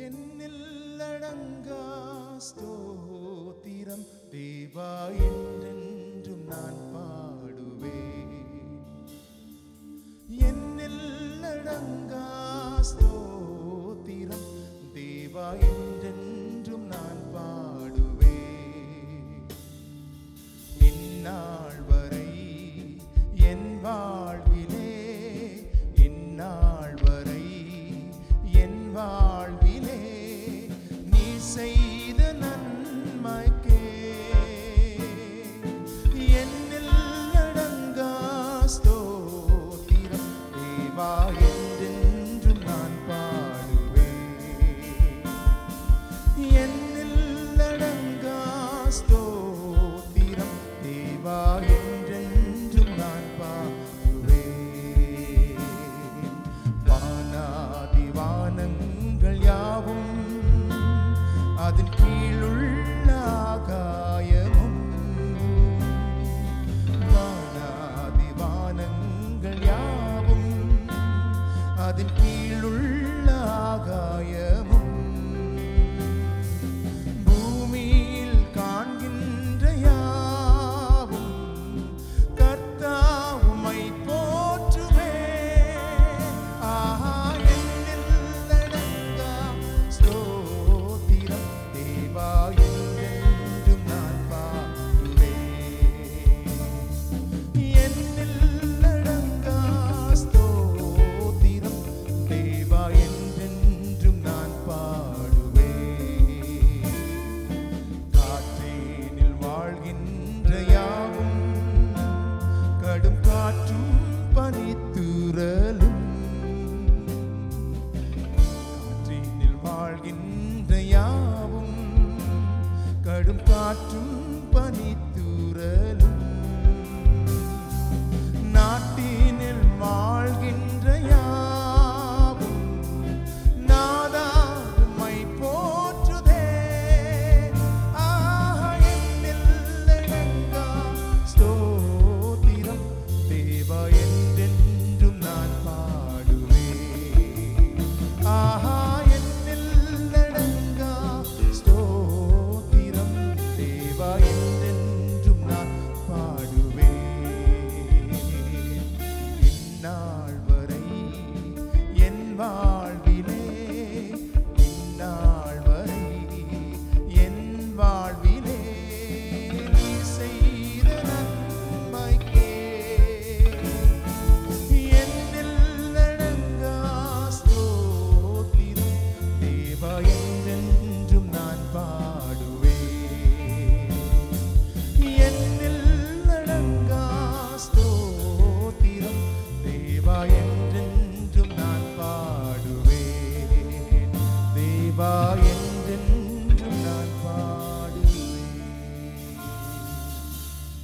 என்னில்லடங்கா ஸ்தோத்திரம் தேவா என்றென்றும் நான் பாடுவேன். என்னில்லடங்கா ஸ்தோத்திரம் தேவா என்றென்றும் நான் பாடுவேன். இந்நாள் வரை என் வாழ்விலே, இந்நாள் வரை என் வாழ்விலே நீ செய்த நன்மைக்கே என்னில்லடங்கா ஸ்தோத்திரம் தேவா என்றென்றும் நான் பாடுவேன். என்னில்லடங்கா ஸ்தோத்திரம் தேவா என்றென்றும் நான் பாடுவேன். வானாதி வானங்கள் யாவும் அதன் கீழுள்ள ஆகாயமும், வானாதி வானங்கள் யாவும் அதன் கீழுள்ள ஆகாயமும், பூமியில் காண்கின்ற யாவும் கர்த்தா உம்மை போற்றுமே. ஆஹா என்னில்லடங்கா ஸ்தோத்திரம் தேவா என்றென்றும் நான் பாடுவேன். என்னில்லடங்கா ஸ்தோத்திரம் தேவா என்றென்றும் நான் பாடுவேன். காற்றேனில் வாழ்கின்ற யாவும் கடும் காற்றும் பனித்தூறலும், காற்றினில் வாழ்கின்ற யாவும் கடும் காற்றும் பனித்தூறலும், நாட்டினில் வாழ்கின்ற யாவும் நாதா உம்மை போற்றுதே. ஆஹா என்னில்லடங்கா ஸ்தோத்திரம் தேவா என்றென்றும் நான் பாடுவேன். ஆஹா என்னில்லடங்கா ஸ்தோத்திரம் தேவா என்றென்றும் நான் பாடுவேன். இந்நாள் வரை என் வாழ்விலே, இந்நாள் வரை என் வாழ்விலே நீ செய்த நன்மைக்கே என்னில்லடங்கா ஸ்தோத்திரம் தேவா என்றென்றும் நான் பாடுவேன். என்னில்லடங்கா ஸ்தோத்திரம் தேவா என்றென்றும் நான் பாடுவேன். தேவா